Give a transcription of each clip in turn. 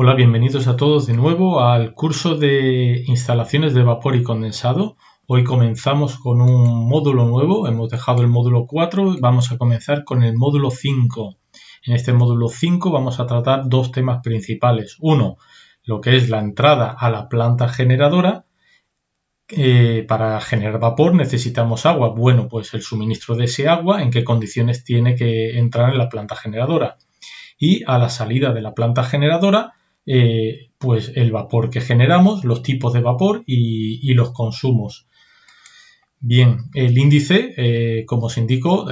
Hola, bienvenidos a todos de nuevo al curso de instalaciones de vapor y condensado. Hoy comenzamos con un módulo nuevo, hemos dejado el módulo 4 y vamos a comenzar con el módulo 5. En este módulo 5 vamos a tratar dos temas principales. Uno, lo que es la entrada a la planta generadora. Para generar vapor necesitamos agua. Bueno, pues el suministro de ese agua, en qué condiciones tiene que entrar en la planta generadora. Y a la salida de la planta generadora, pues el vapor que generamos, los tipos de vapor y los consumos. Bien, el índice, como os indico,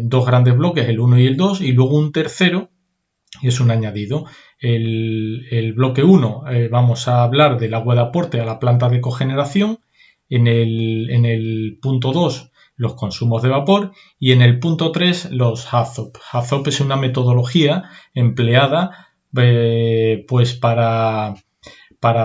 dos grandes bloques, el 1 y el 2, y luego un tercero, es un añadido. El bloque 1 vamos a hablar del agua de aporte a la planta de cogeneración, en el punto 2 los consumos de vapor y en el punto 3 los HAZOP. HAZOP es una metodología empleada pues para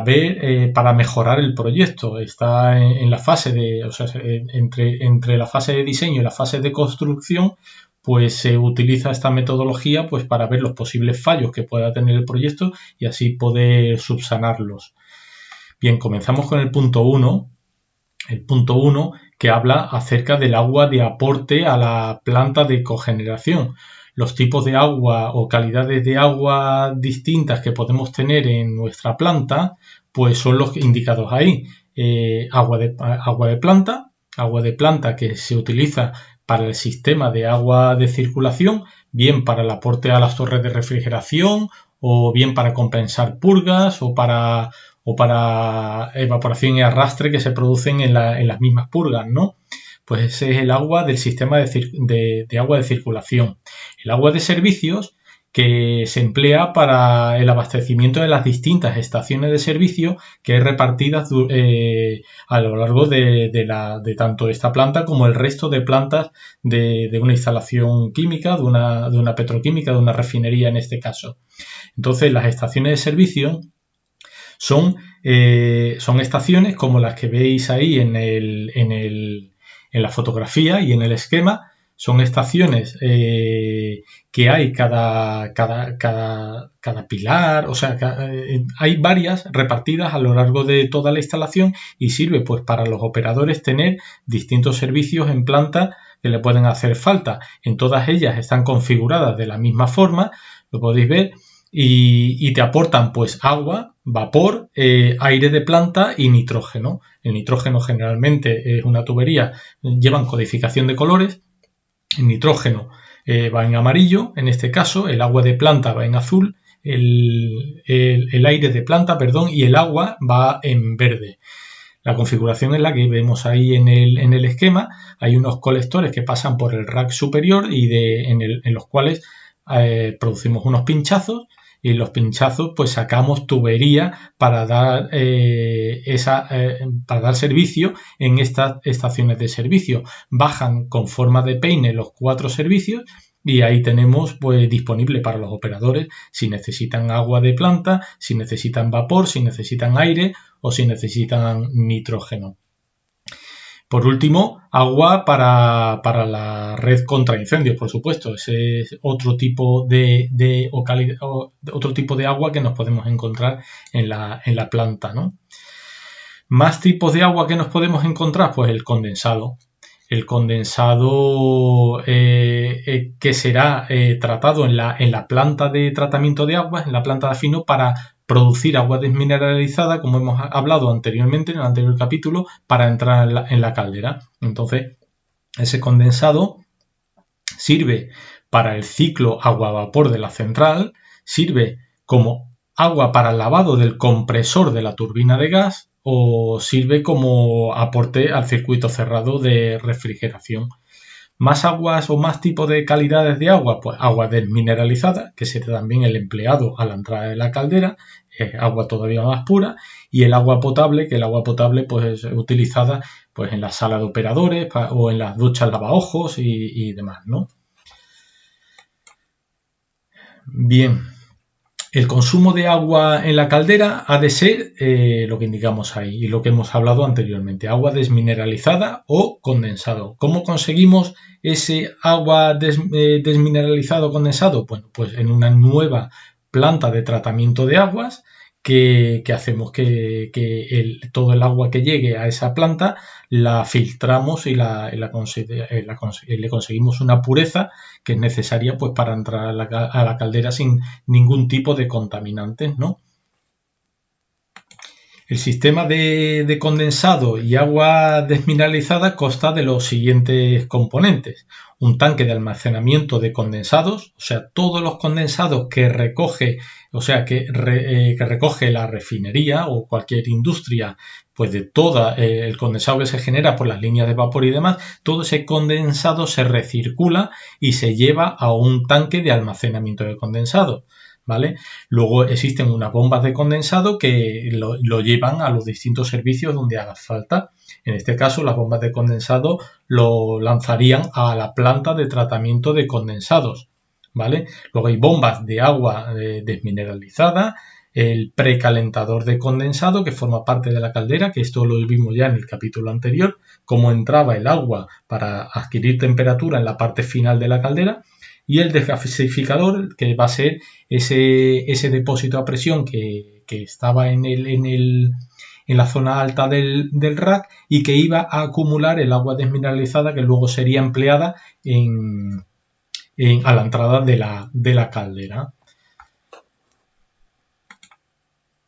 ver, para mejorar el proyecto. Está en la fase de, o sea, entre la fase de diseño y la fase de construcción, pues se utiliza esta metodología pues para ver los posibles fallos que pueda tener el proyecto y así poder subsanarlos. Bien, comenzamos con el punto 1. El punto 1 que habla acerca del agua de aporte a la planta de cogeneración. Los tipos de agua o calidades de agua distintas que podemos tener en nuestra planta, pues son los indicados ahí. Agua de planta que se utiliza para el sistema de agua de circulación, bien para el aporte a las torres de refrigeración o bien para compensar purgas o para evaporación y arrastre que se producen en las mismas purgas, ¿no? Pues ese es el agua del sistema de agua de circulación. El agua de servicios que se emplea para el abastecimiento de las distintas estaciones de servicio que hay repartidas a lo largo de tanto esta planta como el resto de plantas de una instalación química, de una petroquímica, de una refinería en este caso. Entonces, las estaciones de servicio son estaciones como las que veis ahí en la fotografía y en el esquema. Son estaciones que hay cada pilar, o sea, hay varias repartidas a lo largo de toda la instalación y sirve pues para los operadores tener distintos servicios en planta que le pueden hacer falta. En todas ellas están configuradas de la misma forma, lo podéis ver, y te aportan pues agua, vapor, aire de planta y nitrógeno. El nitrógeno generalmente es una tubería, llevan codificación de colores. El nitrógeno va en amarillo, en este caso, el agua de planta va en azul, el aire de planta, perdón, y el agua va en verde. La configuración es la que vemos ahí en el esquema. Hay unos colectores que pasan por el rack superior y en los cuales producimos unos pinchazos y en los pinchazos pues sacamos tubería para dar servicio en estas estaciones de servicio. Bajan con forma de peine los 4 servicios y ahí tenemos pues disponible para los operadores si necesitan agua de planta, si necesitan vapor, si necesitan aire o si necesitan nitrógeno. Por último, agua para la red contra incendios, por supuesto. Ese es otro tipo de agua que nos podemos encontrar en la planta, ¿no? Más tipos de agua que nos podemos encontrar, pues el condensado. El condensado que será tratado en la planta de tratamiento de aguas, en la planta de afino, para producir agua desmineralizada, como hemos hablado anteriormente en el anterior capítulo, para entrar en la caldera. Entonces, ese condensado sirve para el ciclo agua-vapor de la central, sirve como agua para el lavado del compresor de la turbina de gas o sirve como aporte al circuito cerrado de refrigeración. ¿Más aguas o más tipos de calidades de agua? Pues agua desmineralizada, que sería también el empleado a la entrada de la caldera, agua todavía más pura, y el agua potable, que el agua potable pues es utilizada pues en la sala de operadores o en las duchas lavaojos y demás, ¿no? Bien, el consumo de agua en la caldera ha de ser lo que indicamos ahí y lo que hemos hablado anteriormente, agua desmineralizada o condensado. ¿Cómo conseguimos ese agua desmineralizado o condensado? Bueno, pues en una nueva planta de tratamiento de aguas que hacemos que todo el agua que llegue a esa planta la filtramos y le conseguimos una pureza que es necesaria pues para entrar a la caldera sin ningún tipo de contaminantes, ¿no? El sistema de condensado y agua desmineralizada consta de los siguientes componentes. Un tanque de almacenamiento de condensados, o sea, todos los condensados que recoge, que recoge la refinería o cualquier industria, pues de todo el condensado que se genera por las líneas de vapor y demás, todo ese condensado se recircula y se lleva a un tanque de almacenamiento de condensado, ¿vale? Luego existen unas bombas de condensado que lo llevan a los distintos servicios donde haga falta. En este caso, las bombas de condensado lo lanzarían a la planta de tratamiento de condensados, ¿vale? Luego hay bombas de agua desmineralizada, el precalentador de condensado que forma parte de la caldera, que esto lo vimos ya en el capítulo anterior, cómo entraba el agua para adquirir temperatura en la parte final de la caldera, y el desgasificador, que va a ser ese depósito a presión que estaba en la zona alta del rack y que iba a acumular el agua desmineralizada que luego sería empleada a la entrada de la caldera.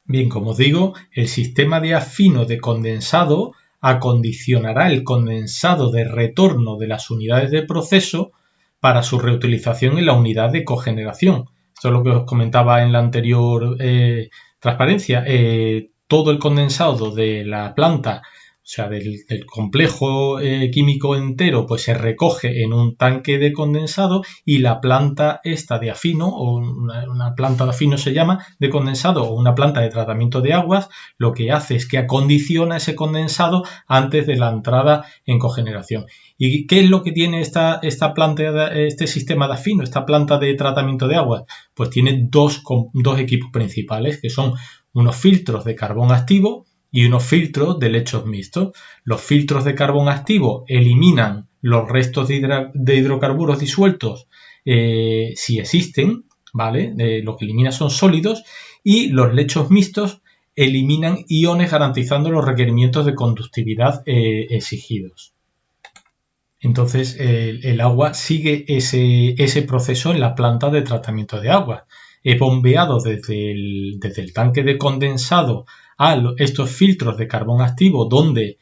Bien, como os digo, el sistema de afino de condensado acondicionará el condensado de retorno de las unidades de proceso para su reutilización en la unidad de cogeneración. Esto es lo que os comentaba en la anterior transparencia. Todo el condensado de la planta, o sea, del complejo químico entero, pues se recoge en un tanque de condensado y la planta esta de afino, o una planta de afino se llama, de condensado, o una planta de tratamiento de aguas, lo que hace es que acondiciona ese condensado antes de la entrada en cogeneración. ¿Y qué es lo que tiene esta planta, este sistema de afino, esta planta de tratamiento de aguas? Pues tiene dos equipos principales, que son unos filtros de carbón activo y unos filtros de lechos mixtos. Los filtros de carbón activo eliminan los restos de hidrocarburos disueltos si existen, ¿vale? Lo que elimina son sólidos, y los lechos mixtos eliminan iones garantizando los requerimientos de conductividad exigidos. Entonces el agua sigue ese proceso en la planta de tratamiento de agua. He bombeado desde el tanque de condensado a estos filtros de carbón activo donde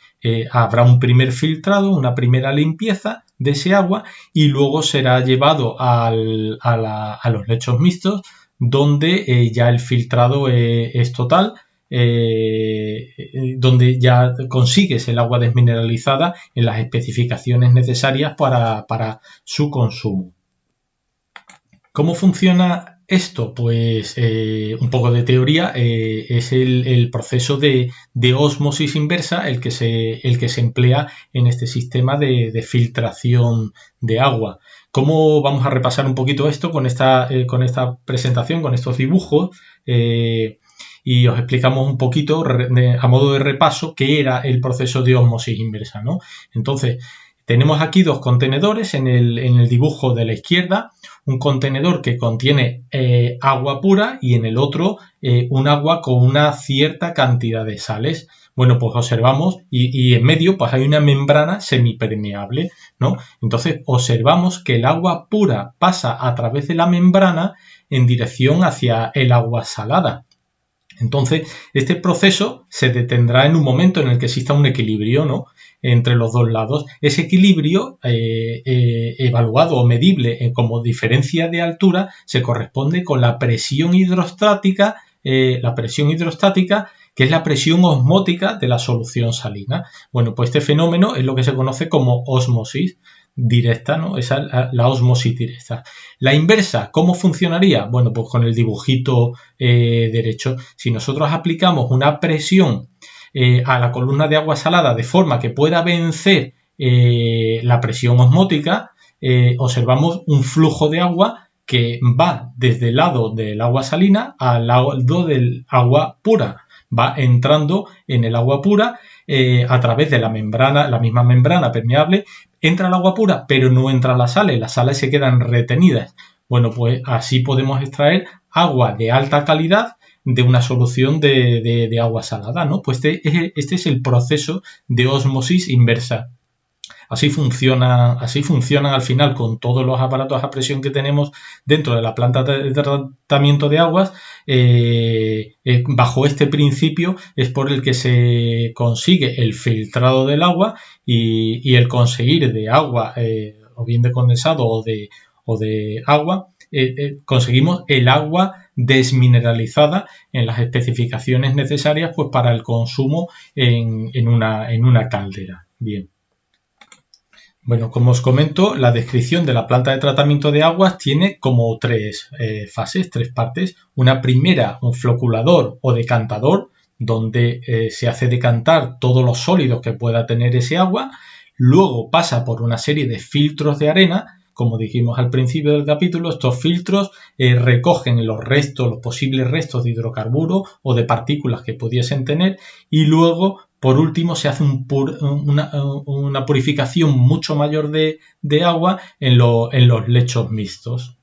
habrá un primer filtrado, una primera limpieza de ese agua, y luego será llevado a los lechos mixtos donde ya el filtrado es total, donde ya consigues el agua desmineralizada en las especificaciones necesarias para su consumo. ¿Cómo funciona esto? Pues un poco de teoría. Es el proceso de ósmosis inversa el que se emplea en este sistema de filtración de agua. ¿Cómo vamos a repasar un poquito esto con esta presentación, con estos dibujos? Y os explicamos un poquito a modo de repaso qué era el proceso de ósmosis inversa, ¿no? Entonces, tenemos aquí dos contenedores en el dibujo de la izquierda, un contenedor que contiene agua pura y en el otro un agua con una cierta cantidad de sales. Bueno, pues observamos y en medio pues hay una membrana semipermeable, ¿no? Entonces observamos que el agua pura pasa a través de la membrana en dirección hacia el agua salada. Entonces, este proceso se detendrá en un momento en el que exista un equilibrio, ¿no?, entre los dos lados. Ese equilibrio evaluado o medible como diferencia de altura se corresponde con la presión hidrostática, que es la presión osmótica de la solución salina. Bueno, pues este fenómeno es lo que se conoce como ósmosis directa, ¿no? Esa es la ósmosis directa. La inversa, ¿cómo funcionaría? Bueno, pues con el dibujito derecho. Si nosotros aplicamos una presión a la columna de agua salada de forma que pueda vencer la presión osmótica, observamos un flujo de agua que va desde el lado del agua salina al lado del agua pura. Va entrando en el agua pura a través de la misma membrana permeable. Entra el agua pura, pero no entran las sales se quedan retenidas. Bueno, pues así podemos extraer agua de alta calidad de una solución de agua salada, ¿no? Pues este es el proceso de ósmosis inversa. Así funcionan al final con todos los aparatos a presión que tenemos dentro de la planta de tratamiento de aguas. Bajo este principio es por el que se consigue el filtrado del agua y el conseguir de agua, o bien de condensado o de agua, conseguimos el agua desmineralizada en las especificaciones necesarias pues, para el consumo en una caldera. Bien. Bueno, como os comento, la descripción de la planta de tratamiento de aguas tiene como tres fases, tres partes. Una primera, un floculador o decantador, donde se hace decantar todos los sólidos que pueda tener ese agua. Luego pasa por una serie de filtros de arena. Como dijimos al principio del capítulo, estos filtros recogen los posibles restos de hidrocarburos o de partículas que pudiesen tener, y luego, por último, se hace una purificación mucho mayor de agua en los lechos mixtos.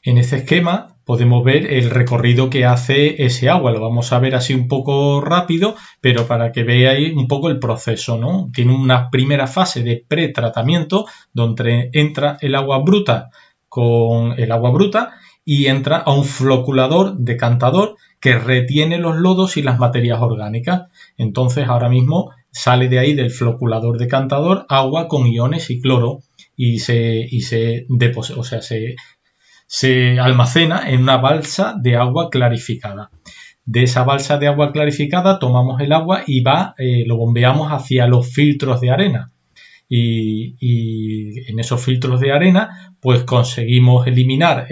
En este esquema podemos ver el recorrido que hace ese agua. Lo vamos a ver así un poco rápido, pero para que veáis un poco el proceso, ¿no? Tiene una primera fase de pretratamiento donde entra el agua bruta con el agua bruta y entra a un floculador decantador que retiene los lodos y las materias orgánicas. Entonces ahora mismo sale de ahí del floculador decantador agua con iones y cloro y se almacena en una balsa de agua clarificada. De esa balsa de agua clarificada tomamos el agua y lo bombeamos hacia los filtros de arena. Y en esos filtros de arena pues conseguimos eliminar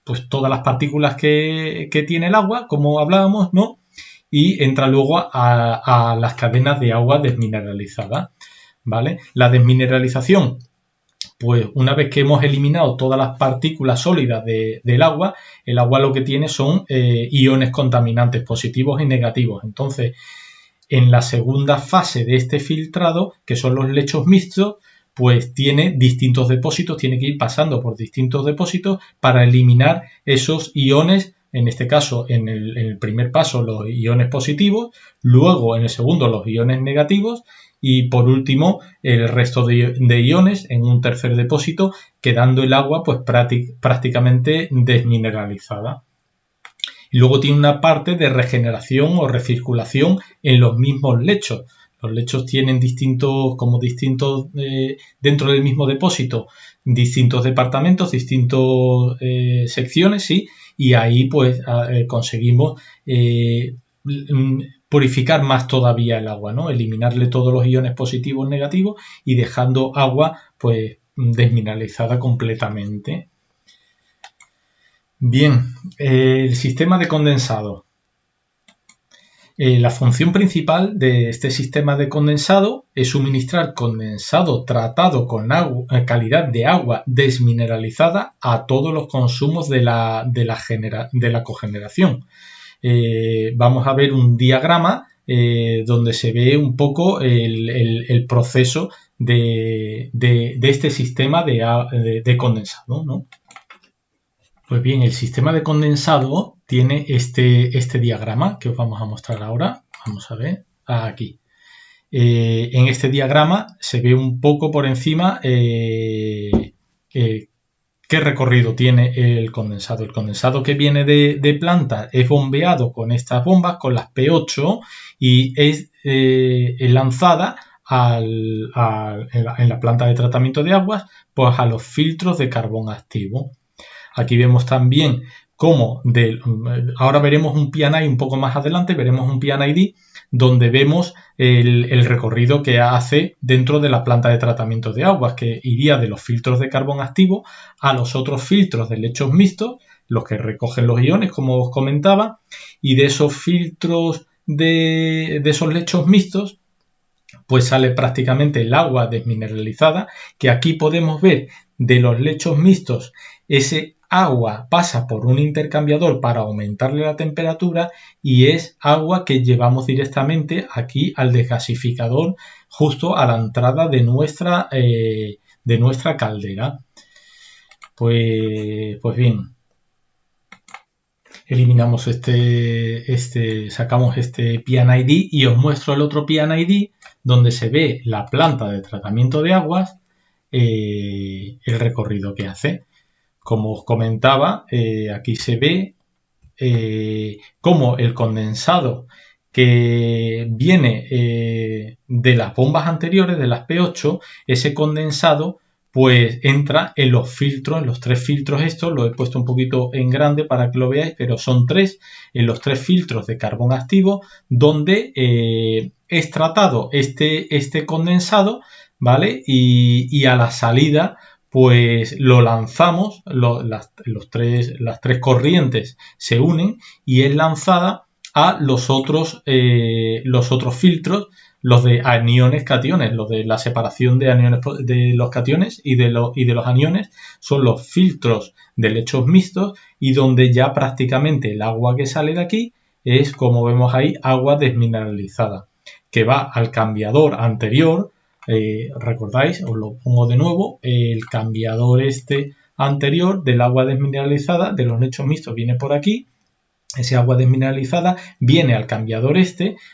pues todas las partículas que tiene el agua, como hablábamos, ¿no? Y entra luego a las cadenas de agua desmineralizada, ¿vale? La desmineralización, pues una vez que hemos eliminado todas las partículas sólidas del agua, el agua lo que tiene son iones contaminantes positivos y negativos. Entonces, en la segunda fase de este filtrado, que son los lechos mixtos, pues tiene distintos depósitos, tiene que ir pasando por distintos depósitos para eliminar esos iones. En este caso, en el primer paso, los iones positivos, luego en el segundo los iones negativos y por último el resto de iones en un tercer depósito, quedando el agua pues prácticamente desmineralizada. Y luego tiene una parte de regeneración o recirculación en los mismos lechos. Los lechos tienen distintos dentro del mismo depósito, distintos departamentos, distintas secciones, ¿sí? Y ahí pues conseguimos purificar más todavía el agua, ¿no? Eliminarle todos los iones positivos, negativos y dejando agua pues desmineralizada completamente. Bien, el sistema de condensado. La función principal de este sistema de condensado es suministrar condensado tratado con calidad de agua desmineralizada a todos los consumos de la cogeneración. Vamos a ver un diagrama donde se ve un poco el proceso de este sistema de condensado, ¿no? Pues bien, el sistema de condensado tiene este diagrama que os vamos a mostrar ahora. Vamos a ver aquí. En este diagrama se ve un poco por encima qué recorrido tiene el condensado. El condensado que viene de planta es bombeado con estas bombas, con las P8, y es lanzada en la planta de tratamiento de aguas pues a los filtros de carbón activo. Aquí vemos también cómo, ahora veremos un P&ID un poco más adelante, veremos un P&ID donde vemos el recorrido que hace dentro de la planta de tratamiento de aguas, que iría de los filtros de carbón activo a los otros filtros de lechos mixtos, los que recogen los iones, como os comentaba, y de esos filtros de esos lechos mixtos, pues sale prácticamente el agua desmineralizada, que aquí podemos ver de los lechos mixtos ese agua pasa por un intercambiador para aumentarle la temperatura y es agua que llevamos directamente aquí al desgasificador justo a la entrada de nuestra caldera. Pues bien, eliminamos sacamos este PNID y os muestro el otro PNID donde se ve la planta de tratamiento de aguas, el recorrido que hace. Como os comentaba, aquí se ve cómo el condensado que viene de las bombas anteriores, de las P8, ese condensado pues entra en los filtros, en los 3 filtros estos, lo he puesto un poquito en grande para que lo veáis, pero son 3, en los 3 filtros de carbón activo, donde es tratado este condensado, ¿vale? Y a la salida pues lo lanzamos, las 3 corrientes se unen y es lanzada a los otros filtros, los de aniones, cationes, los de la separación de aniones de los cationes y de los aniones, son los filtros de lechos mixtos y donde ya prácticamente el agua que sale de aquí es, como vemos ahí, agua desmineralizada, que va al cambiador anterior. ¿Recordáis? Os lo pongo de nuevo, el cambiador anterior del agua desmineralizada de los lechos mixtos viene por aquí. Ese agua desmineralizada viene al cambiador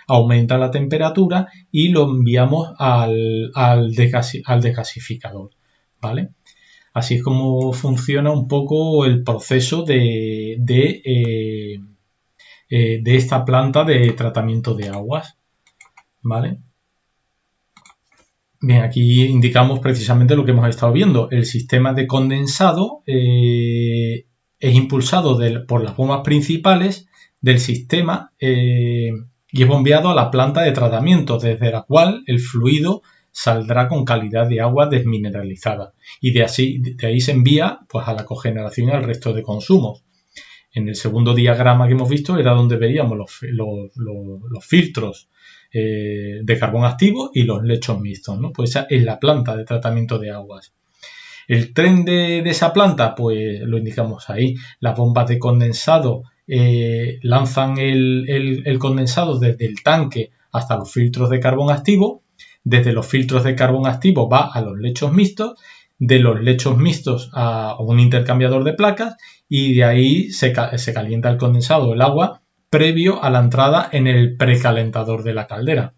aumenta la temperatura y lo enviamos al desgasificador, ¿vale? Así es como funciona un poco el proceso de esta planta de tratamiento de aguas, ¿vale? Bien, aquí indicamos precisamente lo que hemos estado viendo. El sistema de condensado es impulsado por las bombas principales del sistema y es bombeado a la planta de tratamiento, desde la cual el fluido saldrá con calidad de agua desmineralizada y de ahí se envía pues, a la cogeneración y al resto de consumos. En el segundo diagrama que hemos visto era donde veíamos los filtros de carbón activo y los lechos mixtos, ¿no? Pues esa es la planta de tratamiento de aguas. El tren de esa planta, pues lo indicamos ahí. Las bombas de condensado lanzan el condensado desde el tanque hasta los filtros de carbón activo. Desde los filtros de carbón activo va a los lechos mixtos, de los lechos mixtos a un intercambiador de placas y de ahí se calienta el condensado, el agua, previo a la entrada en el precalentador de la caldera.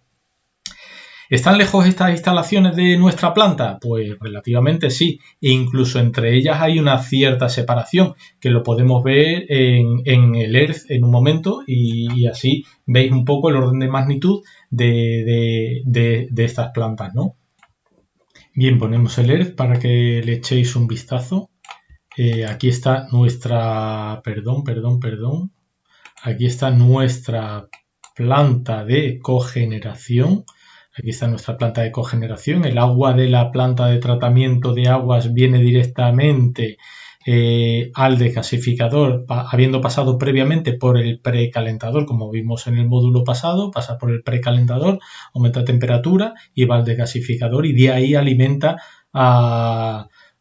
¿Están lejos estas instalaciones de nuestra planta? Pues relativamente sí, e incluso entre ellas hay una cierta separación, que lo podemos ver en el Earth en un momento y así veis un poco el orden de magnitud de estas plantas, ¿no? Bien, ponemos el Earth para que le echéis un vistazo. Aquí está nuestra, perdón. Aquí está nuestra planta de cogeneración. Aquí está nuestra planta de cogeneración. El agua de la planta de tratamiento de aguas viene directamente al desgasificador, habiendo pasado previamente por el precalentador, como vimos en el módulo pasado, pasa por el precalentador, aumenta la temperatura y va al desgasificador y de ahí alimenta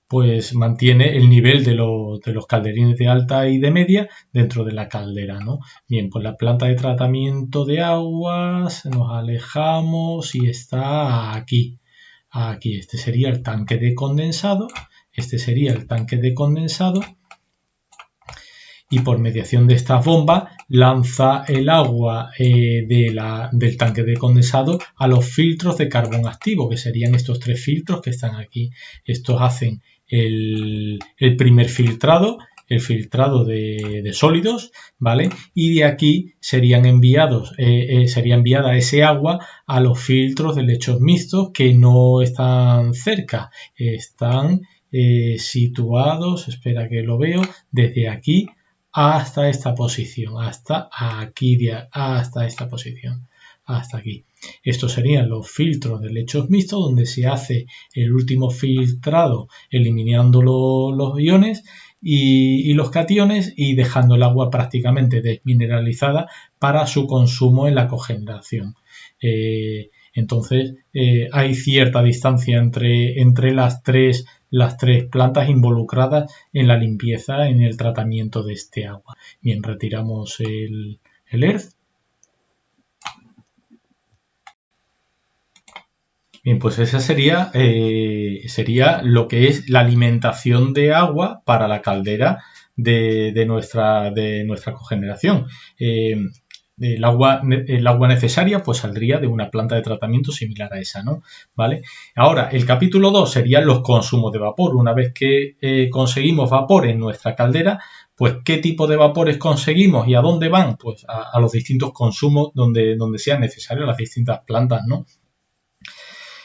pues mantiene el nivel de los calderines de alta y de media dentro de la caldera, ¿no? Bien, pues la planta de tratamiento de aguas, nos alejamos y está aquí. Aquí, este sería el tanque de condensado. Y por mediación de estas bombas lanza el agua del tanque de condensado a los filtros de carbón activo, que serían estos 3 filtros que están aquí. Estos hacen el primer filtrado, el filtrado de sólidos, ¿vale? Y de aquí sería enviada ese agua a los filtros de lechos mixtos que no están cerca, están situados, espera que lo veo, desde aquí hasta esta posición, hasta aquí, hasta esta posición, hasta aquí. Estos serían los filtros de lechos mixtos donde se hace el último filtrado eliminando los iones y los cationes y dejando el agua prácticamente desmineralizada para su consumo en la cogeneración. Entonces hay cierta distancia entre las tres plantas involucradas en la limpieza, en el tratamiento de este agua. Bien, retiramos el Earth. Bien, pues esa sería lo que es la alimentación de agua para la caldera de nuestra cogeneración. El agua necesaria pues saldría de una planta de tratamiento similar a esa, ¿no? ¿Vale? Ahora, el capítulo 2 serían los consumos de vapor. Una vez que conseguimos vapor en nuestra caldera, pues ¿qué tipo de vapores conseguimos y a dónde van? Pues a los distintos consumos donde sean necesarios las distintas plantas, ¿no?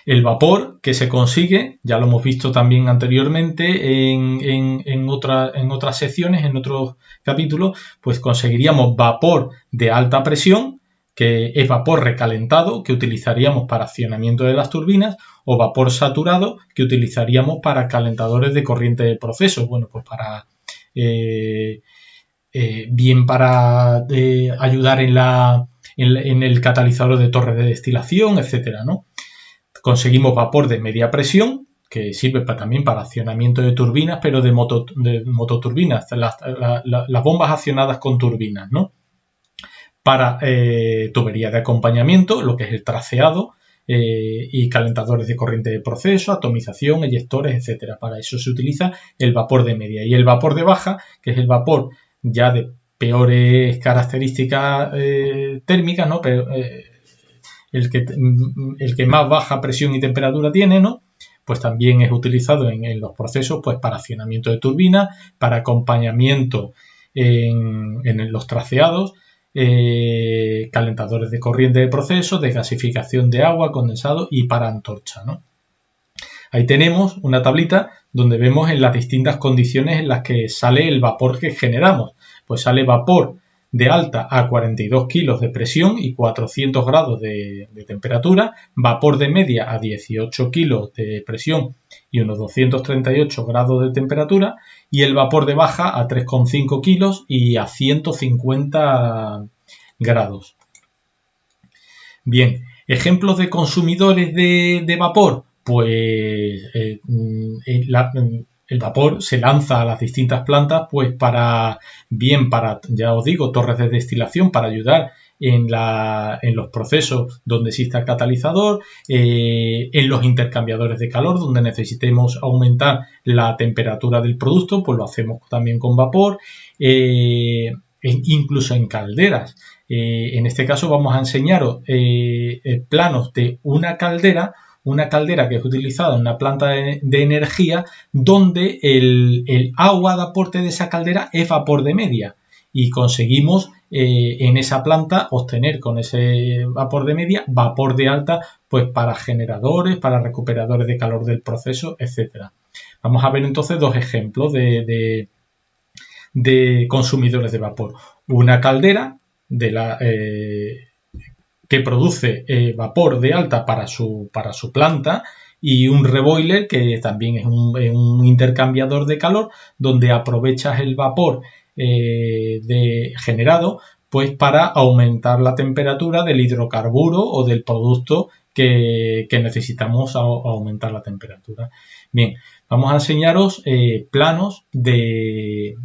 El vapor que se consigue, ya lo hemos visto también anteriormente en otras secciones, en otros capítulos, pues conseguiríamos vapor de alta presión, que es vapor recalentado, que utilizaríamos para accionamiento de las turbinas, o vapor saturado, que utilizaríamos para calentadores de corriente de proceso. Bueno, pues para ayudar en el catalizador de torres de destilación, etcétera, ¿no? Conseguimos vapor de media presión, que sirve también para accionamiento de turbinas, pero de mototurbinas, las bombas accionadas con turbinas, ¿no? Para tubería de acompañamiento, lo que es el traceado, y calentadores de corriente de proceso, atomización, eyectores, etcétera. Para eso se utiliza el vapor de media. Y el vapor de baja, que es el vapor ya de peores características térmicas, ¿no? Pero, el que más baja presión y temperatura tiene, ¿no? Pues también es utilizado en los procesos pues para accionamiento de turbinas, para acompañamiento en los traceados, calentadores de corriente de proceso, de gasificación de agua, condensado y para antorcha, ¿no? Ahí tenemos una tablita donde vemos en las distintas condiciones en las que sale el vapor que generamos. Pues sale vapor de alta a 42 kilos de presión y 400 grados de temperatura, vapor de media a 18 kilos de presión y unos 238 grados de temperatura, y el vapor de baja a 3,5 kilos y a 150 grados. Bien, ejemplos de consumidores de vapor. Pues el vapor se lanza a las distintas plantas pues para, ya os digo, torres de destilación para ayudar en los procesos donde exista catalizador, en los intercambiadores de calor donde necesitemos aumentar la temperatura del producto, pues lo hacemos también con vapor, incluso en calderas. En este caso vamos a enseñaros planos de una caldera que es utilizada en una planta de energía donde el agua de aporte de esa caldera es vapor de media y conseguimos en esa planta obtener con ese vapor de media vapor de alta pues para generadores, para recuperadores de calor del proceso, etcétera. Vamos a ver entonces dos ejemplos de consumidores de vapor. Una caldera que produce vapor de alta para su planta, y un reboiler que también es un intercambiador de calor donde aprovechas el vapor generado pues para aumentar la temperatura del hidrocarburo o del producto que necesitamos aumentar la temperatura. Bien, vamos a enseñaros planos de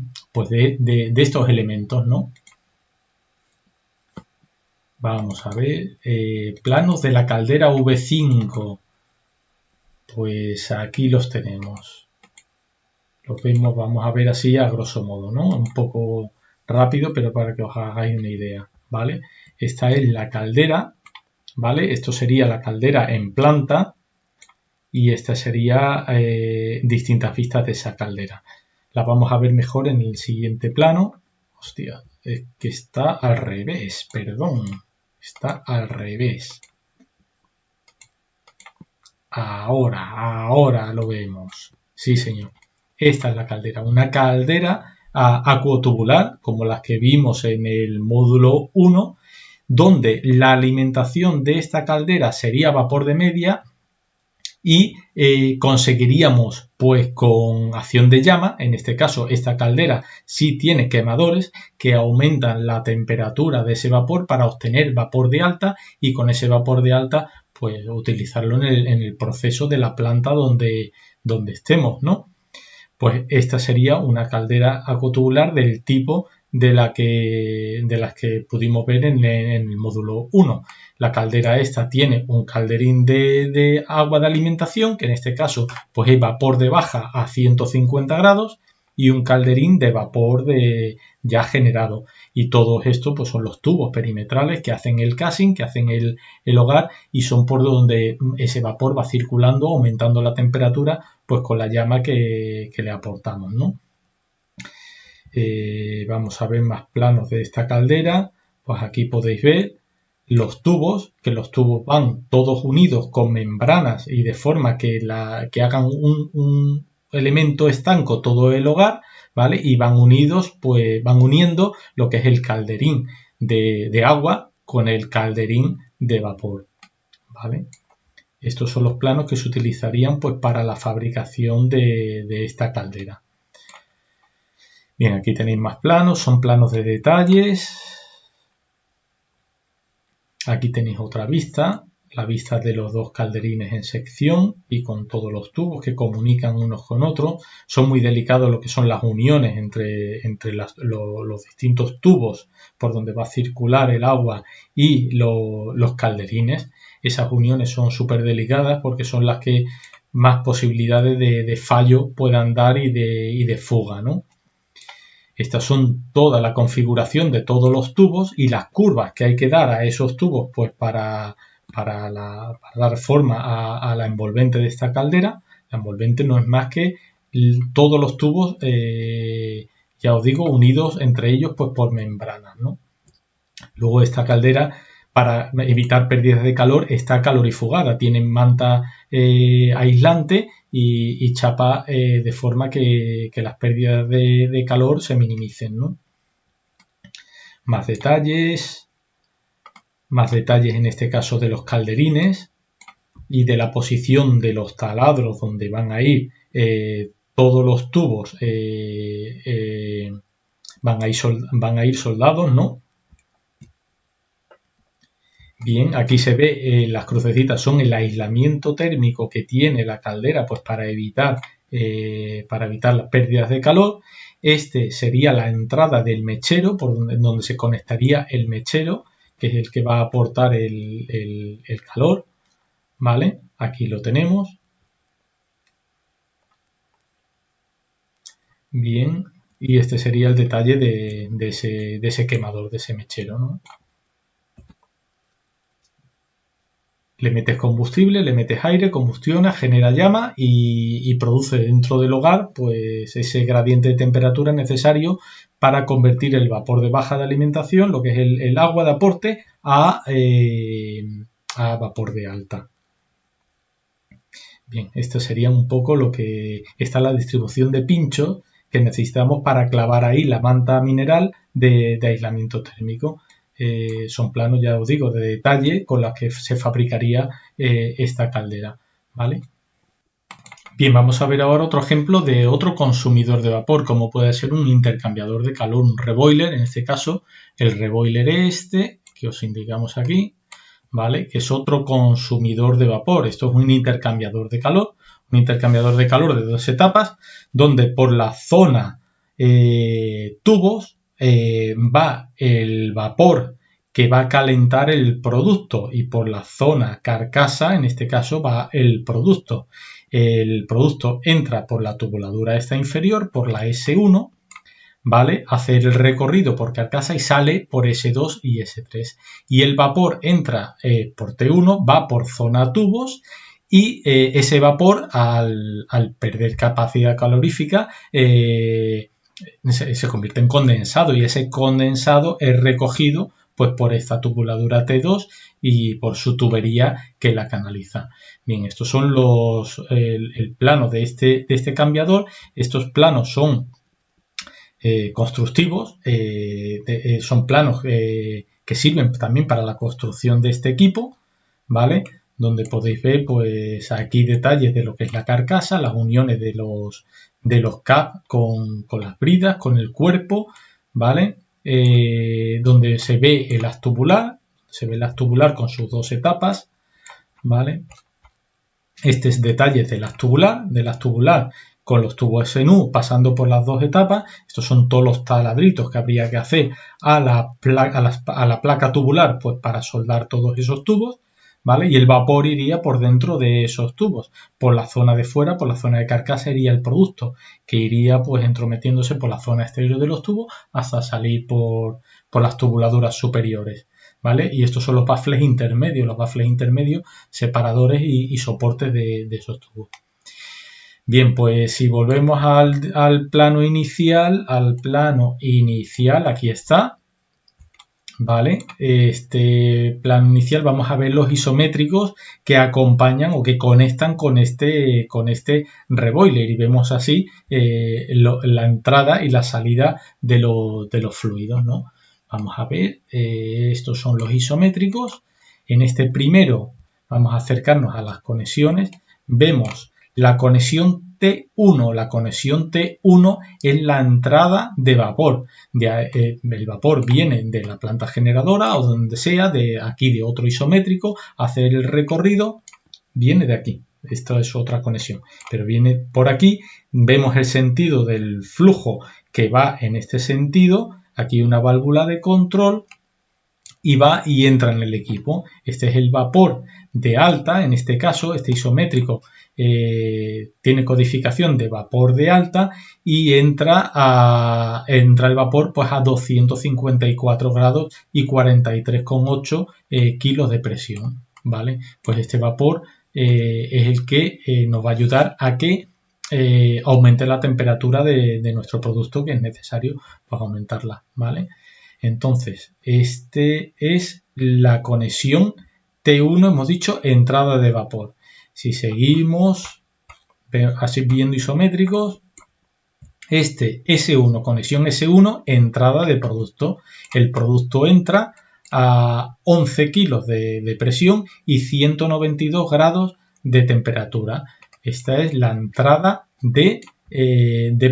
estos elementos, ¿no? Vamos a ver, planos de la caldera V5. Pues aquí los tenemos. Los vemos, vamos a ver así a grosso modo, ¿no? Un poco rápido, pero para que os hagáis una idea, ¿vale? Esta es la caldera, ¿vale? Esto sería la caldera en planta y esta sería distintas vistas de esa caldera. La vamos a ver mejor en el siguiente plano. Hostia, es que está al revés, perdón. Está al revés. Ahora lo vemos. Sí, señor. Esta es la caldera. Una caldera acuotubular, como las que vimos en el módulo 1, donde la alimentación de esta caldera sería vapor de media y conseguiríamos pues con acción de llama. En este caso esta caldera sí tiene quemadores que aumentan la temperatura de ese vapor para obtener vapor de alta, y con ese vapor de alta pues utilizarlo en el proceso de la planta donde estemos, ¿no? Pues esta sería una caldera acuotubular del tipo de las que pudimos ver en el módulo 1. La caldera esta tiene un calderín de agua de alimentación, que en este caso pues es vapor de baja a 150 grados, y un calderín de vapor ya generado. Y todos estos pues son los tubos perimetrales que hacen el casing, que hacen el hogar, y son por donde ese vapor va circulando, aumentando la temperatura pues con la llama que le aportamos, ¿no? Vamos a ver más planos de esta caldera. Pues aquí podéis ver los tubos, que los tubos van todos unidos con membranas y de forma que hagan un elemento estanco todo el hogar, ¿vale? Y van unidos, pues van uniendo lo que es el calderín de agua con el calderín de vapor, ¿vale? Estos son los planos que se utilizarían pues para la fabricación de esta caldera. Bien, aquí tenéis más planos, son planos de detalles. Aquí tenéis otra vista, la vista de los dos calderines en sección y con todos los tubos que comunican unos con otros. Son muy delicados lo que son las uniones entre los distintos tubos por donde va a circular el agua y los calderines. Esas uniones son súper delicadas porque son las que más posibilidades de fallo puedan dar y de fuga, ¿no? Estas son toda la configuración de todos los tubos y las curvas que hay que dar a esos tubos pues para dar forma a la envolvente de esta caldera. La envolvente no es más que todos los tubos, ya os digo, unidos entre ellos pues por membranas, ¿no? Luego esta caldera, para evitar pérdidas de calor, está calorifugada, tiene manta aislante y chapa de forma que las pérdidas de calor se minimicen, ¿no? Más detalles en este caso de los calderines y de la posición de los taladros donde van a ir todos los tubos, van a ir soldados, ¿no? Bien, aquí se ve las crucecitas son el aislamiento térmico que tiene la caldera pues para evitar las pérdidas de calor. Este sería la entrada del mechero por donde se conectaría el mechero, que es el que va a aportar el calor, ¿vale? Aquí lo tenemos. Bien, y este sería el detalle de ese quemador, de ese mechero, ¿no? Le metes combustible, le metes aire, combustiona, genera llama y produce dentro del hogar pues ese gradiente de temperatura necesario para convertir el vapor de baja de alimentación, lo que es el agua de aporte, a vapor de alta. Bien, esto sería un poco lo que está la distribución de pinchos que necesitamos para clavar ahí la manta mineral de aislamiento térmico. Son planos, ya os digo, de detalle con los que se fabricaría esta caldera, ¿vale? Bien, vamos a ver ahora otro ejemplo de otro consumidor de vapor, como puede ser un intercambiador de calor, un reboiler, en este caso el reboiler este, que os indicamos aquí, ¿vale? Que es otro consumidor de vapor. Esto es un intercambiador de calor de dos etapas, donde por la zona tubos va el vapor que va a calentar el producto y por la zona carcasa, en este caso, va el producto. El producto entra por la tubuladura esta inferior, por la S1, ¿vale? Hace el recorrido por carcasa y sale por S2 y S3. Y el vapor entra por T1, va por zona tubos y ese vapor al perder capacidad calorífica se convierte en condensado y ese condensado es recogido pues por esta tubuladura T2 y por su tubería que la canaliza. Bien, estos son el plano de este cambiador. Estos planos son constructivos, son planos que sirven también para la construcción de este equipo, ¿vale? Donde podéis ver pues aquí detalles de lo que es la carcasa, las uniones de los CAP con las bridas, con el cuerpo, ¿vale? Donde se ve el haz tubular, con sus dos etapas, ¿vale? Este es detalles del haz tubular con los tubos SNU pasando por las dos etapas. Estos son todos los taladritos que habría que hacer a la placa tubular, pues para soldar todos esos tubos, ¿vale? Y el vapor iría por dentro de esos tubos. Por la zona de fuera, por la zona de carcasa, iría el producto, que iría pues entrometiéndose por la zona exterior de los tubos hasta salir por las tubuladuras superiores, ¿vale? Y estos son los baffles intermedios, separadores y soportes de esos tubos. Bien, pues si volvemos al plano inicial, aquí está, ¿vale? Este plano inicial vamos a ver los isométricos que acompañan o que conectan con este reboiler y vemos así la entrada y la salida de los fluidos, ¿no? Vamos a ver, estos son los isométricos. En este primero vamos a acercarnos a las conexiones. Vemos la conexión T1. La conexión T1 es la entrada de vapor. El vapor viene de la planta generadora o donde sea, de aquí de otro isométrico, hacer el recorrido, viene de aquí. Esto es otra conexión, pero viene por aquí. Vemos el sentido del flujo que va en este sentido. Aquí una válvula de control y va y entra en el equipo. Este es el vapor de alta, en este caso, este isométrico tiene codificación de vapor de alta y entra el vapor pues a 254 grados y 43,8 kilos de presión, ¿vale? Pues este vapor es el que nos va a ayudar a que aumente la temperatura de nuestro producto, que es necesario pues, aumentarla, ¿vale? Entonces, este es la conexión T1, hemos dicho, entrada de vapor. Si seguimos así viendo isométricos, este S1, conexión S1, entrada de producto. El producto entra a 11 kilos de presión y 192 grados de temperatura. Esta es la entrada de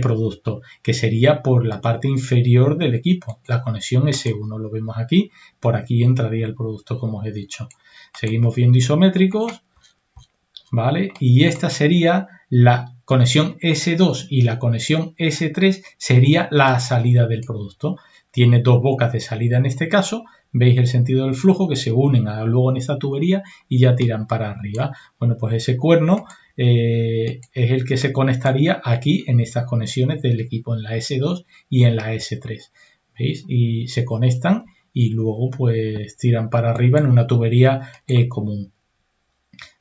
producto, que sería por la parte inferior del equipo, la conexión S1, lo vemos aquí, por aquí entraría el producto, como os he dicho. Seguimos viendo isométricos, ¿vale? Y esta sería la conexión S2 y la conexión S3 sería la salida del producto. Tiene dos bocas de salida en este caso. Veis el sentido del flujo que se unen luego en esta tubería y ya tiran para arriba. Bueno, pues ese cuerno es el que se conectaría aquí en estas conexiones del equipo, en la S2 y en la S3. ¿Veis? Y se conectan y luego pues tiran para arriba en una tubería común.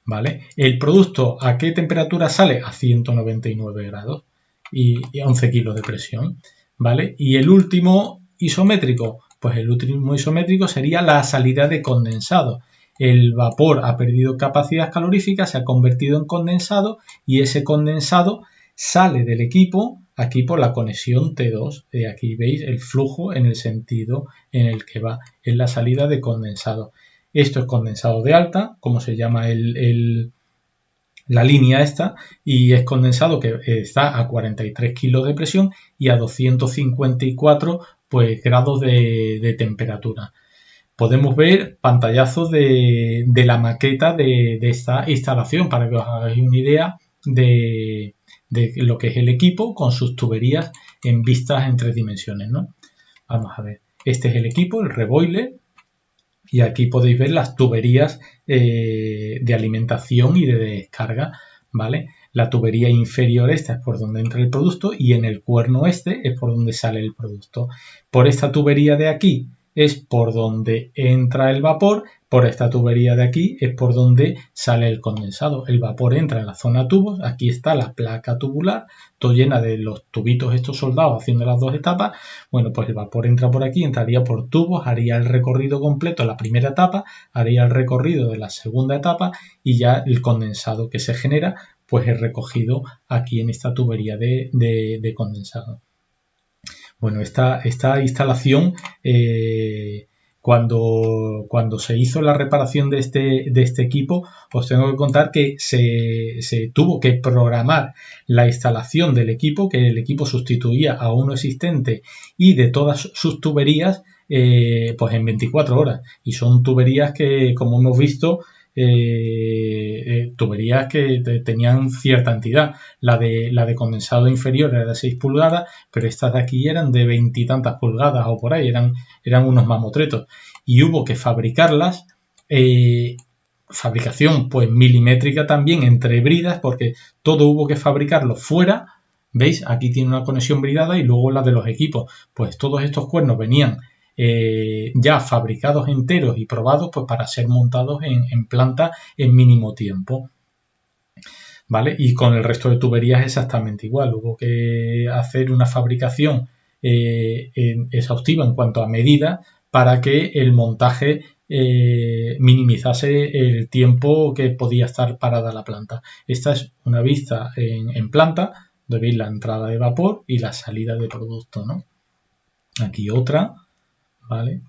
¿Vale? El producto, ¿a qué temperatura sale? A 199 grados y 11 kilos de presión, ¿vale? Y el último isométrico, pues el último isométrico sería la salida de condensado. El vapor ha perdido capacidad calorífica, se ha convertido en condensado y ese condensado sale del equipo aquí por la conexión T2. Aquí veis el flujo en el sentido en el que va, en la salida de condensado. Esto es condensado de alta, como se llama la línea esta, y es condensado que está a 43 kilos de presión y a 254 pues, grados de temperatura. Podemos ver pantallazos de la maqueta de esta instalación para que os hagáis una idea de lo que es el equipo con sus tuberías en vistas en 3 dimensiones, ¿no? Vamos a ver. Este es el equipo, el reboiler. Y aquí podéis ver las tuberías de alimentación y de descarga, ¿vale? La tubería inferior esta es por donde entra el producto y en el cuerno este es por donde sale el producto. Por esta tubería de aquí es por donde entra el vapor, por esta tubería de aquí es por donde sale el condensado. El vapor entra en la zona tubos, aquí está la placa tubular, todo llena de los tubitos estos soldados haciendo las dos etapas. Bueno, pues el vapor entra por aquí, entraría por tubos, haría el recorrido completo de la primera etapa, haría el recorrido de la segunda etapa y ya el condensado que se genera pues es recogido aquí en esta tubería de condensado. Bueno, esta instalación, cuando se hizo la reparación de este equipo, os tengo que contar que se tuvo que programar la instalación del equipo, que el equipo sustituía a uno existente y de todas sus tuberías, pues en 24 horas. Y son tuberías que, como hemos visto, tuberías que tenían cierta entidad. La de condensado inferior era de 6 pulgadas, pero estas de aquí eran de 20 y tantas pulgadas o por ahí, eran unos mamotretos. Y hubo que fabricarlas, fabricación pues milimétrica también entre bridas, porque todo hubo que fabricarlo fuera. ¿Veis? Aquí tiene una conexión bridada y luego la de los equipos. Pues todos estos cuernos venían ya fabricados enteros y probados pues para ser montados en planta en mínimo tiempo. ¿Vale? Y con el resto de tuberías exactamente igual. Hubo que hacer una fabricación exhaustiva en cuanto a medida para que el montaje minimizase el tiempo que podía estar parada la planta. Esta es una vista en planta, donde veis la entrada de vapor y la salida de producto, ¿no? Aquí otra, ¿vale?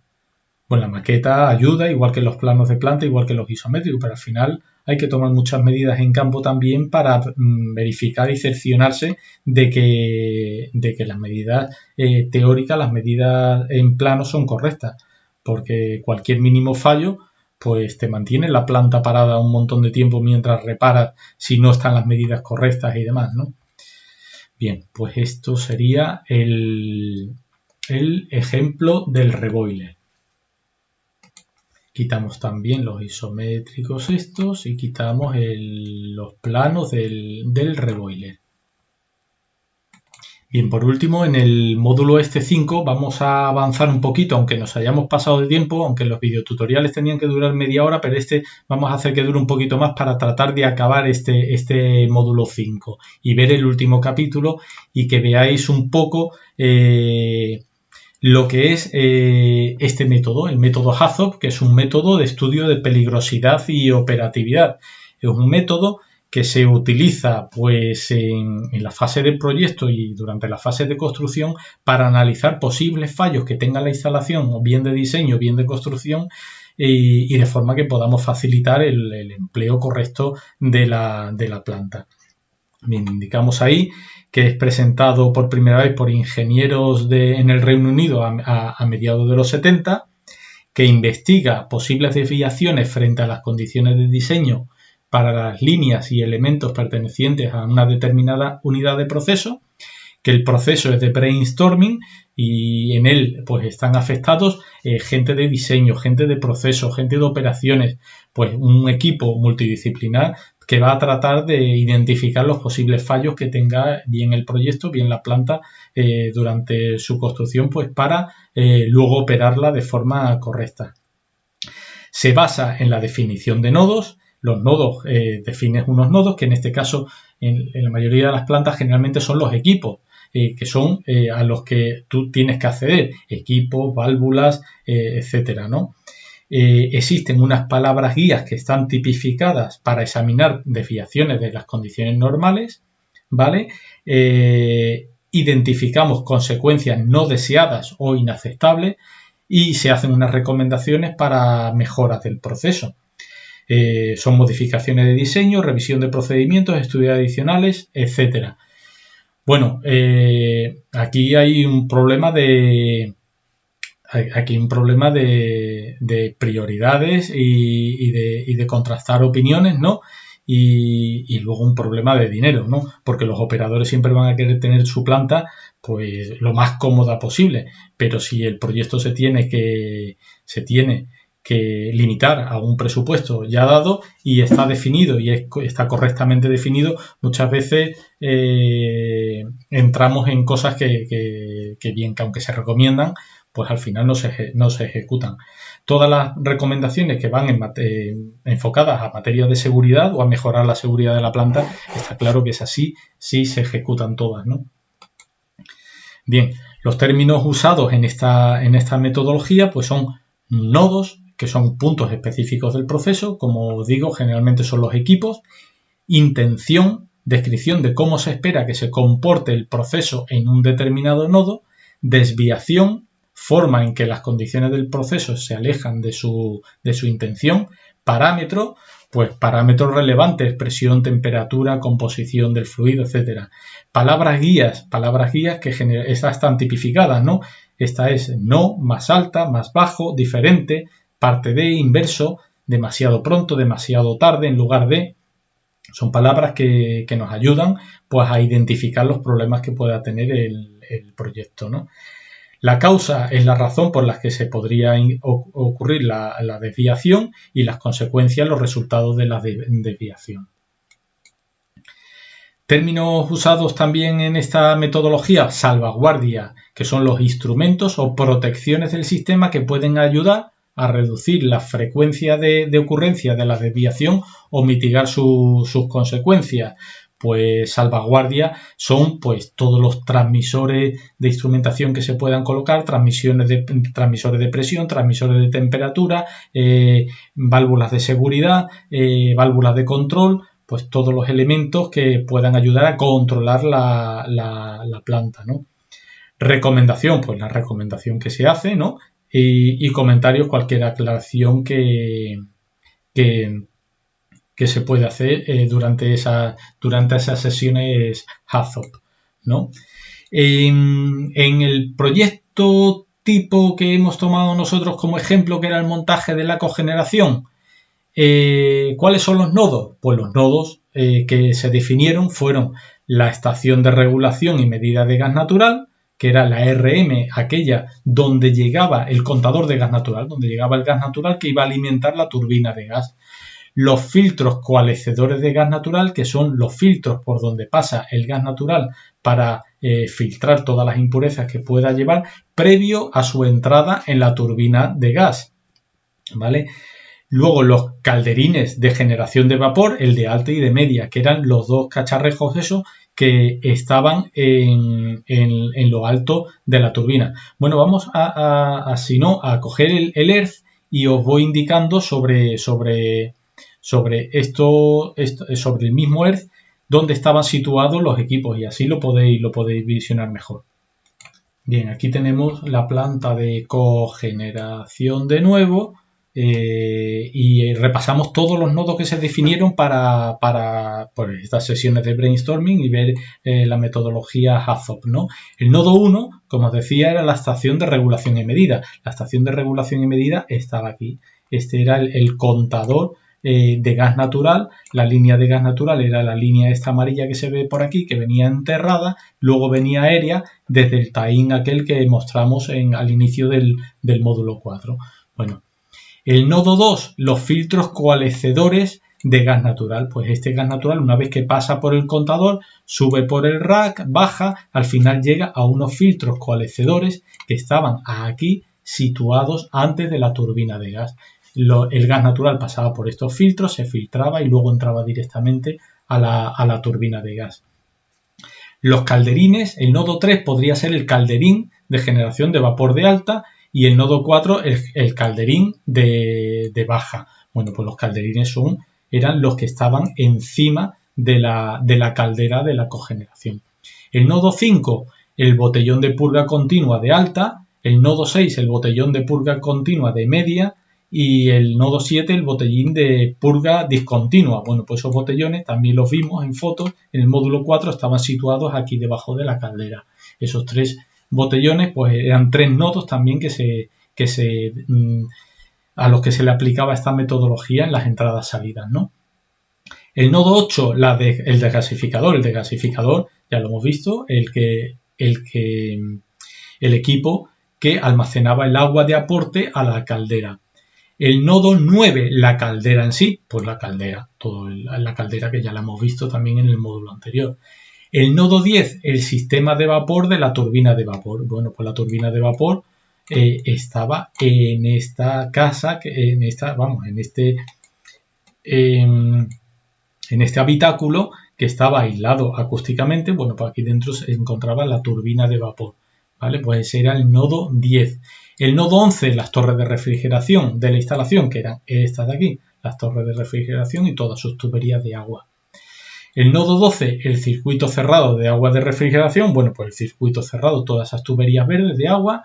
Pues la maqueta ayuda, igual que los planos de planta, igual que los isométricos, pero al final hay que tomar muchas medidas en campo también para verificar y cerciorarse de que las medidas teóricas, las medidas en plano son correctas, porque cualquier mínimo fallo pues te mantiene la planta parada un montón de tiempo mientras reparas si no están las medidas correctas y demás, ¿no? Bien, pues esto sería el ejemplo del reboiler. Quitamos también los isométricos estos y quitamos los planos del reboiler. Bien, por último, en el módulo 5 vamos a avanzar un poquito, aunque nos hayamos pasado de tiempo, aunque los videotutoriales tenían que durar media hora, pero vamos a hacer que dure un poquito más para tratar de acabar este módulo 5 y ver el último capítulo y que veáis un poco lo que es este método, el método HAZOP, que es un método de estudio de peligrosidad y operatividad. Es un método que se utiliza pues en la fase de proyecto y durante la fase de construcción para analizar posibles fallos que tenga la instalación, o bien de diseño o bien de construcción, y de forma que podamos facilitar el empleo correcto de la planta. Bien, indicamos ahí que es presentado por primera vez por ingenieros en el Reino Unido a mediados de los 70, que investiga posibles desviaciones frente a las condiciones de diseño para las líneas y elementos pertenecientes a una determinada unidad de proceso, que el proceso es de brainstorming y en él pues están afectados gente de diseño, gente de proceso, gente de operaciones, pues un equipo multidisciplinar que va a tratar de identificar los posibles fallos que tenga bien el proyecto, bien la planta durante su construcción, pues para luego operarla de forma correcta. Se basa en la definición de nodos. Los nodos, defines unos nodos que en este caso en la mayoría de las plantas generalmente son los equipos, que son a los que tú tienes que acceder, equipos, válvulas, etcétera, ¿no? Existen unas palabras guías que están tipificadas para examinar desviaciones de las condiciones normales, ¿vale? Identificamos consecuencias no deseadas o inaceptables y se hacen unas recomendaciones para mejoras del proceso. Son modificaciones de diseño, revisión de procedimientos, estudios adicionales, etcétera. Bueno, aquí hay un problema de prioridades y de contrastar opiniones, ¿no? Y luego un problema de dinero, ¿no? Porque los operadores siempre van a querer tener su planta pues lo más cómoda posible, pero si el proyecto se tiene que limitar a un presupuesto ya dado y está definido y está correctamente definido, muchas veces entramos en cosas que bien que aunque se recomiendan, pues al final no se ejecutan. Todas las recomendaciones que van enfocadas a materia de seguridad o a mejorar la seguridad de la planta, está claro que es así, sí se ejecutan todas, ¿no? Bien, los términos usados en esta metodología pues son nodos, que son puntos específicos del proceso, como digo, generalmente son los equipos, intención, descripción de cómo se espera que se comporte el proceso en un determinado nodo, desviación, forma en que las condiciones del proceso se alejan de su intención, parámetro, pues parámetros relevantes, presión, temperatura, composición del fluido, etcétera. Palabras guías que estas están tipificadas, ¿no? Esta es no, más alta, más bajo, diferente, parte de, inverso, demasiado pronto, demasiado tarde, en lugar de. Son palabras que nos ayudan pues, a identificar los problemas que pueda tener el proyecto, ¿no? La causa es la razón por la que se podría ocurrir la desviación y las consecuencias, los resultados de la desviación. Términos usados también en esta metodología: salvaguardia, que son los instrumentos o protecciones del sistema que pueden ayudar a reducir la frecuencia de ocurrencia de la desviación o mitigar sus consecuencias. Pues salvaguardia son pues todos los transmisores de instrumentación que se puedan colocar, transmisores de presión, transmisores de temperatura, válvulas de seguridad, válvulas de control, pues todos los elementos que puedan ayudar a controlar la planta, ¿no? Recomendación, pues la recomendación que se hace, ¿no? Y comentarios, cualquier aclaración que se puede hacer durante esas sesiones HAZOP, ¿no? En el proyecto tipo que hemos tomado nosotros como ejemplo, que era el montaje de la cogeneración, ¿cuáles son los nodos? Pues los nodos que se definieron fueron la estación de regulación y medida de gas natural, que era la RM, aquella donde llegaba el contador de gas natural, donde llegaba el gas natural que iba a alimentar la turbina de gas. Los filtros coalescedores de gas natural, que son los filtros por donde pasa el gas natural para filtrar todas las impurezas que pueda llevar previo a su entrada en la turbina de gas, ¿vale? Luego los calderines de generación de vapor, el de alta y de media, que eran los dos cacharrejos esos que estaban en lo alto de la turbina. Bueno, vamos a coger el ERZ y os voy indicando sobre el mismo ERZ dónde estaban situados los equipos, y así lo podéis visionar mejor. Bien, aquí tenemos la planta de cogeneración de nuevo. Y repasamos todos los nodos que se definieron para estas sesiones de brainstorming y ver la metodología HAZOP, ¿no? El nodo 1, como os decía, era la estación de regulación y medida. La estación de regulación y medida estaba aquí. Este era el contador de gas natural. La línea de gas natural era la línea esta amarilla que se ve por aquí, que venía enterrada, luego venía aérea desde el TAIN aquel que mostramos al inicio del módulo 4. Bueno, el nodo 2, los filtros coalescedores de gas natural. Pues este gas natural, una vez que pasa por el contador, sube por el rack, baja, al final llega a unos filtros coalescedores que estaban aquí situados antes de la turbina de gas. El gas natural pasaba por estos filtros, se filtraba y luego entraba directamente a la turbina de gas. Los calderines, el nodo 3 podría ser el calderín de generación de vapor de alta, y el nodo 4 el calderín de baja. Bueno, pues los calderines eran los que estaban encima de la caldera de la cogeneración. El nodo 5, el botellón de purga continua de alta. El nodo 6, el botellón de purga continua de media. Y el nodo 7, el botellín de purga discontinua. Bueno, pues esos botellones también los vimos en fotos. En el módulo 4 estaban situados aquí debajo de la caldera. Esos tres botellones pues eran tres nodos también a los que se le aplicaba esta metodología en las entradas-salidas, ¿no? El nodo 8, el desgasificador. El desgasificador, ya lo hemos visto, el equipo que almacenaba el agua de aporte a la caldera. El nodo 9, la caldera en sí, pues la caldera que ya la hemos visto también en el módulo anterior. El nodo 10, el sistema de vapor de la turbina de vapor. Bueno, pues la turbina de vapor estaba en esta casa, en este habitáculo que estaba aislado acústicamente. Bueno, pues aquí dentro se encontraba la turbina de vapor, ¿vale? Pues ese era el nodo 10. El nodo 11, las torres de refrigeración de la instalación, que eran estas de aquí, las torres de refrigeración y todas sus tuberías de agua. El nodo 12, el circuito cerrado de agua de refrigeración. Bueno, pues el circuito cerrado, todas esas tuberías verdes de agua.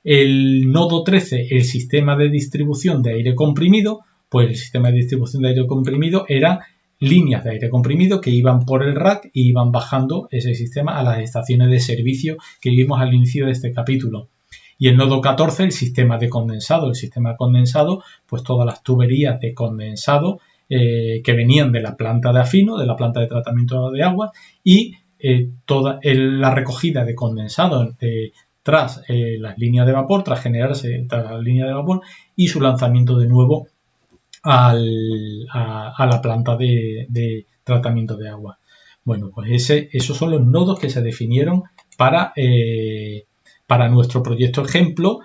El nodo 13, el sistema de distribución de aire comprimido. Pues el sistema de distribución de aire comprimido eran líneas de aire comprimido que iban por el rack y iban bajando ese sistema a las estaciones de servicio que vimos al inicio de este capítulo. Y el nodo 14, el sistema de condensado. El sistema de condensado, pues todas las tuberías de condensado que venían de la planta de Afino, de la planta de tratamiento de agua, y toda la recogida de condensado tras las líneas de vapor, tras generarse tras las líneas de vapor, y su lanzamiento de nuevo a la planta de tratamiento de agua. Bueno, pues esos son los nodos que se definieron para nuestro proyecto ejemplo,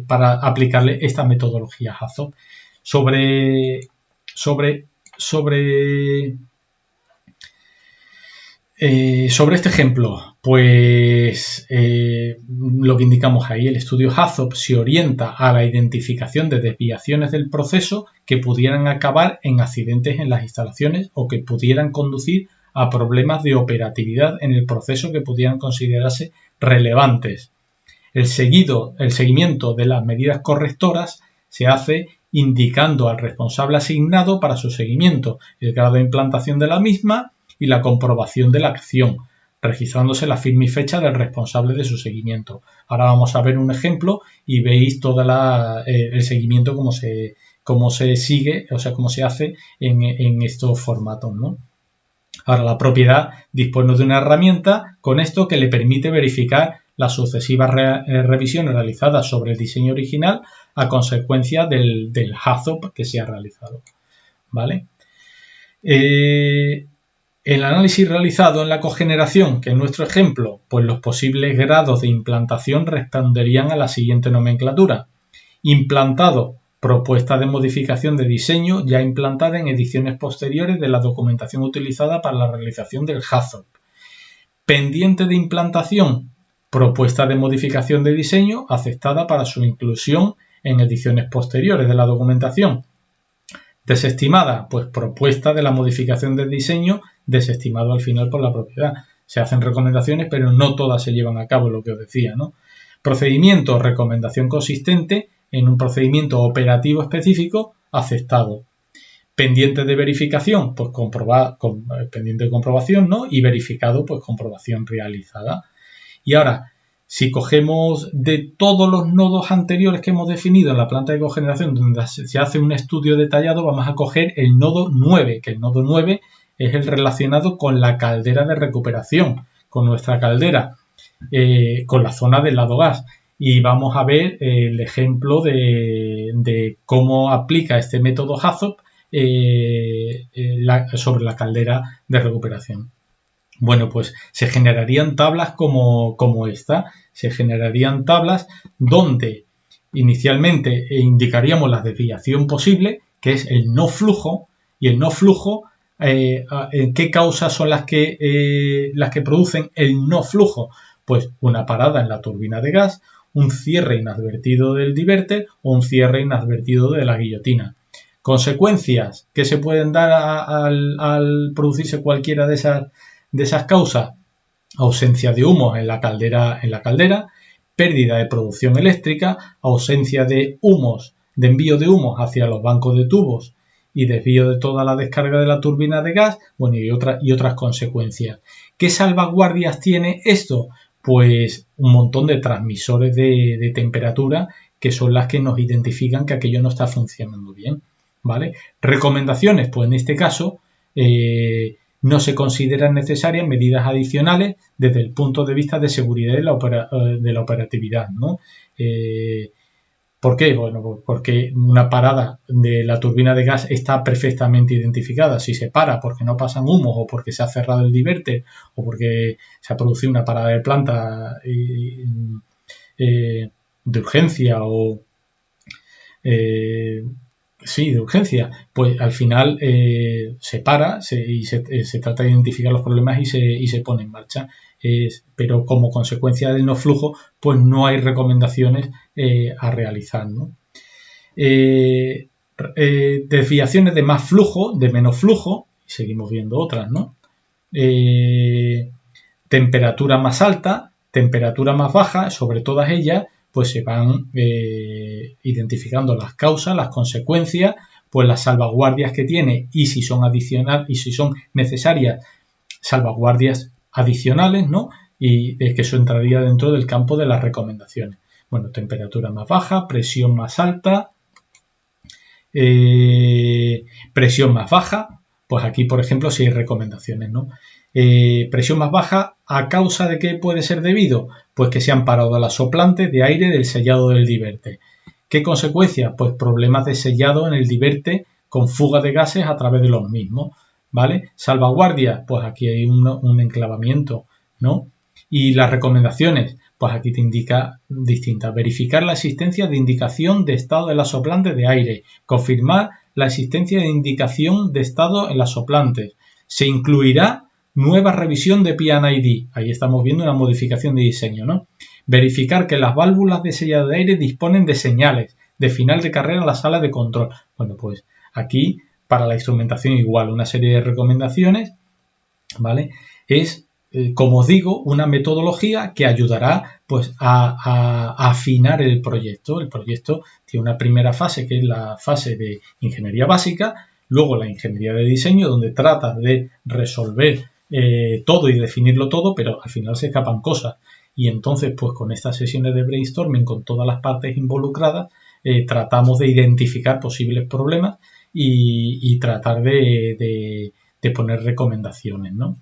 para aplicarle esta metodología HAZOP. Sobre este ejemplo, pues lo que indicamos ahí, el estudio HAZOP se orienta a la identificación de desviaciones del proceso que pudieran acabar en accidentes en las instalaciones o que pudieran conducir a problemas de operatividad en el proceso que pudieran considerarse relevantes. El seguimiento de las medidas correctoras se hace indicando al responsable asignado para su seguimiento, el grado de implantación de la misma y la comprobación de la acción, registrándose la firma y fecha del responsable de su seguimiento. Ahora vamos a ver un ejemplo y veis todo el seguimiento, cómo se sigue, o sea, cómo se hace en estos formatos, ¿no? Ahora, la propiedad dispone de una herramienta con esto que le permite verificar las sucesivas revisiones realizadas sobre el diseño original a consecuencia del HAZOP que se ha realizado, ¿vale? El análisis realizado en la cogeneración, que en nuestro ejemplo, pues los posibles grados de implantación responderían a la siguiente nomenclatura. Implantado, propuesta de modificación de diseño ya implantada en ediciones posteriores de la documentación utilizada para la realización del HAZOP. Pendiente de implantación, propuesta de modificación de diseño aceptada para su inclusión en ediciones posteriores de la documentación. Desestimada, pues propuesta de la modificación del diseño desestimado al final por la propiedad. Se hacen recomendaciones, pero no todas se llevan a cabo, lo que os decía, ¿no? Procedimiento, recomendación consistente en un procedimiento operativo específico aceptado. Pendiente de verificación, pues pendiente de comprobación, ¿no? Y verificado, pues comprobación realizada. Y ahora, si cogemos de todos los nodos anteriores que hemos definido en la planta de cogeneración, donde se hace un estudio detallado, vamos a coger el nodo 9, que el nodo 9 es el relacionado con la caldera de recuperación, con nuestra caldera, con la zona del lado gas. Y vamos a ver el ejemplo de cómo aplica este método HAZOP sobre la caldera de recuperación. Bueno, pues se generarían tablas como esta. Se generarían tablas donde inicialmente indicaríamos la desviación posible, que es el no flujo, y el no flujo, ¿qué causas son las que producen el no flujo? Pues una parada en la turbina de gas, un cierre inadvertido del diverter o un cierre inadvertido de la guillotina. Consecuencias que se pueden dar al producirse cualquiera de esas causas: ausencia de humos en la caldera, pérdida de producción eléctrica, ausencia de humos, de envío de humos hacia los bancos de tubos y desvío de toda la descarga de la turbina de gas, bueno, y otras consecuencias. ¿Qué salvaguardias tiene esto? Pues un montón de transmisores de temperatura que son las que nos identifican que aquello no está funcionando bien, ¿vale? Recomendaciones, pues en este caso no se consideran necesarias medidas adicionales desde el punto de vista de seguridad de la operatividad, ¿no? ¿Por qué? Bueno, porque una parada de la turbina de gas está perfectamente identificada. Si se para porque no pasan humos o porque se ha cerrado el diverter o porque se ha producido una parada de planta de urgencia o de urgencia, pues al final se para y se trata de identificar los problemas y se pone en marcha. Pero como consecuencia del no flujo, pues no hay recomendaciones a realizar, ¿no? Desviaciones de más flujo, de menos flujo, y seguimos viendo otras, ¿no? Temperatura más alta, temperatura más baja, sobre todas ellas pues se van identificando las causas, las consecuencias, pues las salvaguardias que tiene y si son necesarias salvaguardias adicionales, ¿no? y que eso entraría dentro del campo de las recomendaciones. Bueno, temperatura más baja, presión más alta, presión más baja, pues aquí por ejemplo sí hay recomendaciones, ¿no? Presión más baja, ¿a causa de qué puede ser debido? Pues que se han parado las soplantes de aire del sellado del diverte. ¿Qué consecuencias? Pues problemas de sellado en el diverte con fuga de gases a través de los mismos, ¿vale? Salvaguardia, pues aquí hay un enclavamiento, ¿no? Y las recomendaciones, pues aquí te indica distintas. Verificar la existencia de indicación de estado de las soplantes de aire. Confirmar la existencia de indicación de estado en las soplantes. Se incluirá nueva revisión de P&ID. Ahí estamos viendo una modificación de diseño, ¿no? Verificar que las válvulas de sellado de aire disponen de señales de final de carrera en la sala de control. Bueno, pues aquí para la instrumentación igual, una serie de recomendaciones, ¿vale? Es, como os digo, una metodología que ayudará pues a afinar el proyecto. El proyecto tiene una primera fase que es la fase de ingeniería básica, luego la ingeniería de diseño donde tratas de resolver todo y definirlo todo, pero al final se escapan cosas. Y entonces, pues con estas sesiones de brainstorming, con todas las partes involucradas, tratamos de identificar posibles problemas y tratar de poner recomendaciones, ¿no?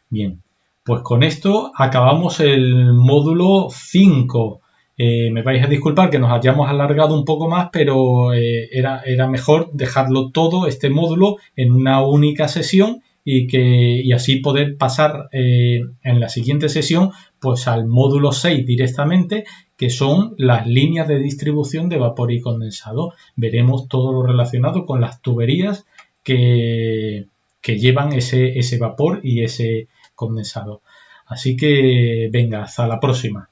Bien, pues con esto acabamos el módulo 5. Me vais a disculpar que nos hayamos alargado un poco más, pero era mejor dejarlo todo, este módulo, en una única sesión y así poder pasar en la siguiente sesión pues al módulo 6 directamente, que son las líneas de distribución de vapor y condensado. Veremos todo lo relacionado con las tuberías que llevan ese vapor y ese condensado. Así que venga, hasta la próxima.